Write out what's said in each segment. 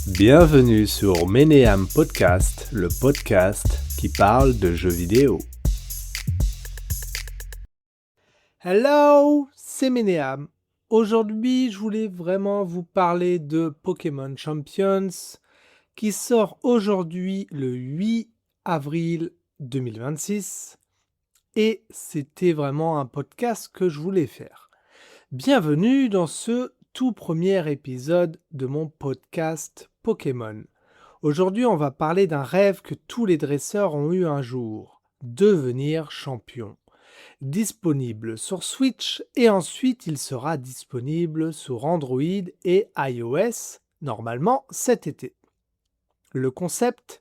Bienvenue sur Ménéam Podcast, le podcast qui parle de jeux vidéo. Hello, c'est Ménéam. Aujourd'hui, je voulais vraiment vous parler de Pokémon Champions qui sort aujourd'hui le 8 avril 2026 et c'était vraiment un podcast que je voulais faire. Bienvenue dans ce tout premier épisode de mon podcast Pokémon. Aujourd'hui, on va parler d'un rêve que tous les dresseurs ont eu un jour, devenir champion. Disponible sur Switch et ensuite il sera disponible sur Android et iOS, normalement cet été. Le concept,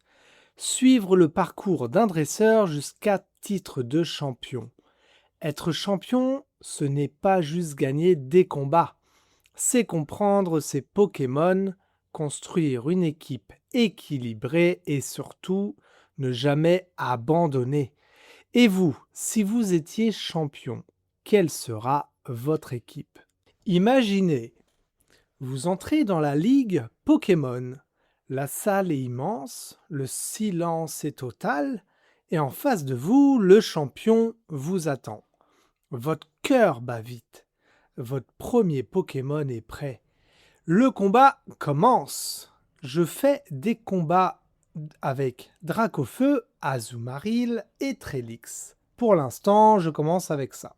suivre le parcours d'un dresseur jusqu'à titre de champion. Être champion, ce n'est pas juste gagner des combats, c'est comprendre ses Pokémon, construire une équipe équilibrée et surtout ne jamais abandonner. Et vous, si vous étiez champion, quelle sera votre équipe? Imaginez, vous entrez dans la ligue Pokémon. La salle est immense, le silence est total, et en face de vous, le champion vous attend. Votre cœur bat vite. Votre premier Pokémon est prêt. Le combat commence. Je fais des combats avec Dracofeu, Azumarill et Trellix. Pour l'instant, je commence avec ça.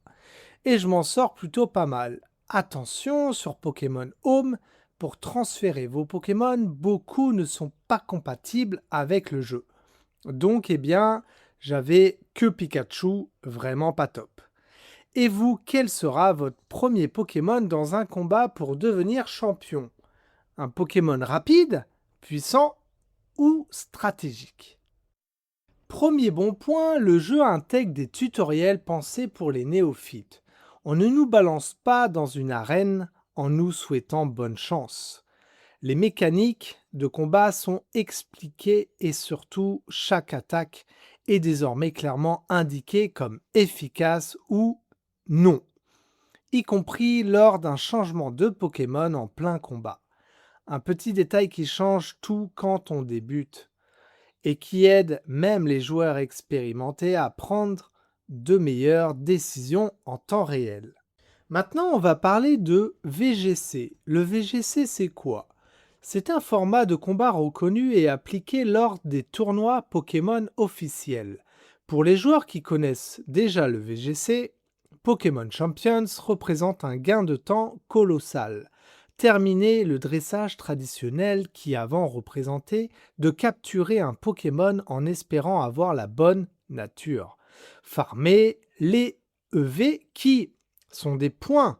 Et je m'en sors plutôt pas mal. Attention sur Pokémon Home, pour transférer vos Pokémon, beaucoup ne sont pas compatibles avec le jeu. Donc, j'avais que Pikachu, vraiment pas top. Et vous, quel sera votre premier Pokémon dans un combat pour devenir champion? Un Pokémon rapide, puissant ou stratégique? Premier bon point, le jeu intègre des tutoriels pensés pour les néophytes. On ne nous balance pas dans une arène en nous souhaitant bonne chance. Les mécaniques de combat sont expliquées et surtout chaque attaque est désormais clairement indiquée comme efficace ou non, y compris lors d'un changement de Pokémon en plein combat. Un petit détail qui change tout quand on débute et qui aide même les joueurs expérimentés à prendre de meilleures décisions en temps réel. Maintenant, on va parler de VGC. Le VGC, c'est quoi? C'est un format de combat reconnu et appliqué lors des tournois Pokémon officiels. Pour les joueurs qui connaissent déjà le VGC, Pokémon Champions représente un gain de temps colossal. Terminer le dressage traditionnel qui avant représentait de capturer un Pokémon en espérant avoir la bonne nature. Farmer les EV qui sont des points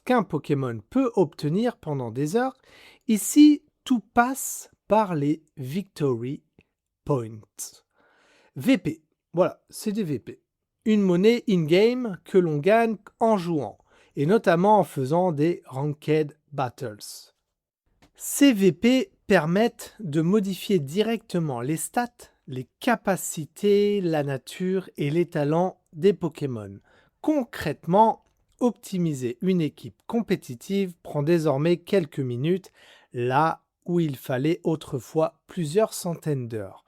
qu'un Pokémon peut obtenir pendant des heures. Ici, tout passe par les Victory Points. VP, voilà, c'est des VP. Une monnaie in-game que l'on gagne en jouant, et notamment en faisant des Ranked Battles. Ces VP permettent de modifier directement les stats, les capacités, la nature et les talents des Pokémon. Concrètement, optimiser une équipe compétitive prend désormais quelques minutes, là où il fallait autrefois plusieurs centaines d'heures.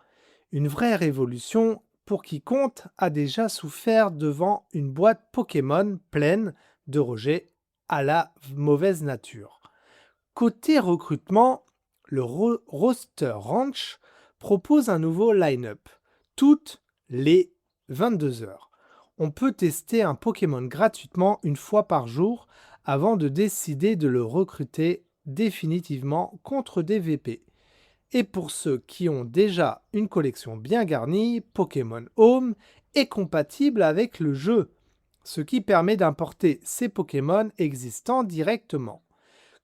Une vraie révolution pour quiconque a déjà souffert devant une boîte Pokémon pleine de rejets à la mauvaise nature. Côté recrutement, le Roster Ranch propose un nouveau line-up, toutes les 22 heures. On peut tester un Pokémon gratuitement une fois par jour avant de décider de le recruter définitivement contre des VP. Et pour ceux qui ont déjà une collection bien garnie, Pokémon Home est compatible avec le jeu, ce qui permet d'importer ces Pokémon existants directement.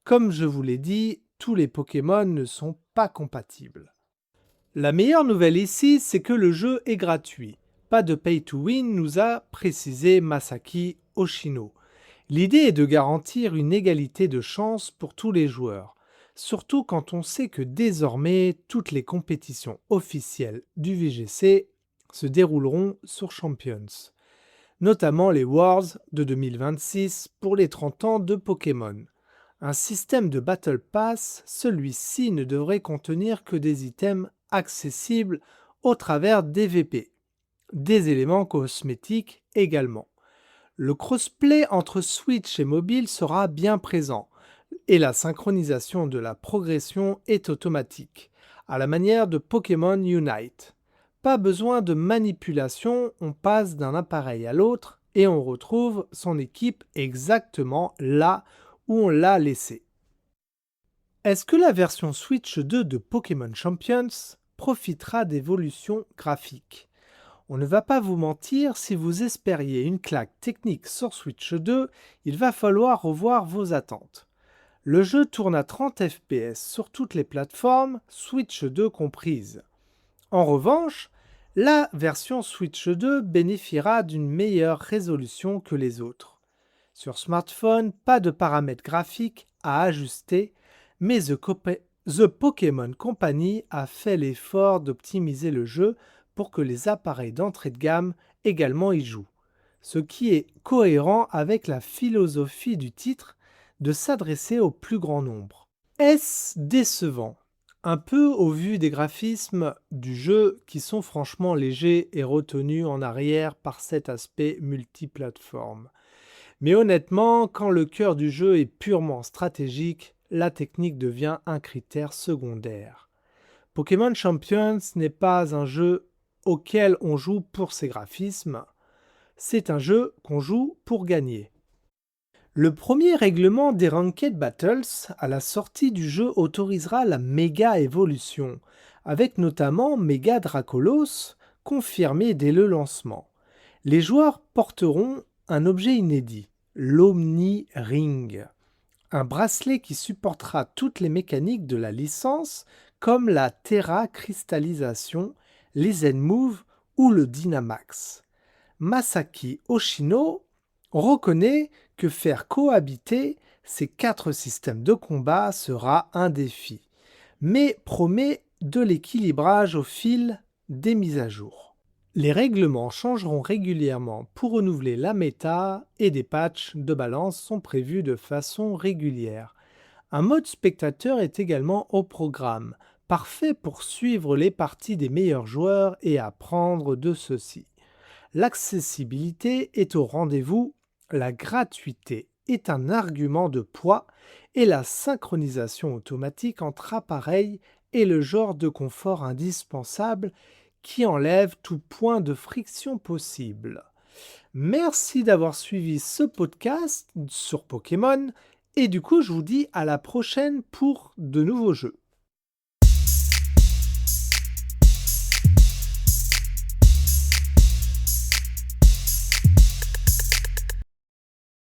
Comme je vous l'ai dit, tous les Pokémon ne sont pas compatibles. La meilleure nouvelle ici, c'est que le jeu est gratuit. Pas de pay to win, nous a précisé Masaki Oshino. L'idée est de garantir une égalité de chance pour tous les joueurs, surtout quand on sait que désormais toutes les compétitions officielles du VGC se dérouleront sur Champions, notamment les Wars de 2026 pour les 30 ans de Pokémon. Un système de Battle Pass, celui-ci ne devrait contenir que des items accessibles au travers des VP, des éléments cosmétiques également. Le crossplay entre Switch et mobile sera bien présent et la synchronisation de la progression est automatique, à la manière de Pokémon Unite. Pas besoin de manipulation, on passe d'un appareil à l'autre et on retrouve son équipe exactement là où on l'a laissée. Est-ce que la version Switch 2 de Pokémon Champions profitera d'évolutions graphiques? On ne va pas vous mentir, si vous espériez une claque technique sur Switch 2, il va falloir revoir vos attentes. Le jeu tourne à 30 fps sur toutes les plateformes, Switch 2 comprise. En revanche, la version Switch 2 bénéficiera d'une meilleure résolution que les autres. Sur smartphone, pas de paramètres graphiques à ajuster, mais The Pokémon Company a fait l'effort d'optimiser le jeu pour que les appareils d'entrée de gamme également y jouent, ce qui est cohérent avec la philosophie du titre de s'adresser au plus grand nombre. Est-ce décevant? Un peu au vu des graphismes du jeu qui sont franchement légers et retenus en arrière par cet aspect multiplateforme. Mais honnêtement, quand le cœur du jeu est purement stratégique, la technique devient un critère secondaire. Pokémon Champions n'est pas un jeu auquel on joue pour ses graphismes, c'est un jeu qu'on joue pour gagner. Le premier règlement des Ranked Battles à la sortie du jeu autorisera la méga évolution, avec notamment Méga Dracolos, confirmé dès le lancement. Les joueurs porteront un objet inédit, l'Omni Ring, un bracelet qui supportera toutes les mécaniques de la licence, comme la Terra Cristallisation, les Zen-Move ou le Dynamax. Masaki Oshino reconnaît que faire cohabiter ces 4 systèmes de combat sera un défi, mais promet de l'équilibrage au fil des mises à jour. Les règlements changeront régulièrement pour renouveler la méta et des patchs de balance sont prévus de façon régulière. Un mode spectateur est également au programme, parfait pour suivre les parties des meilleurs joueurs et apprendre de ceux-ci. L'accessibilité est au rendez-vous, la gratuité est un argument de poids et la synchronisation automatique entre appareils est le genre de confort indispensable qui enlève tout point de friction possible. Merci d'avoir suivi ce podcast sur Pokémon et du coup je vous dis à la prochaine pour de nouveaux jeux.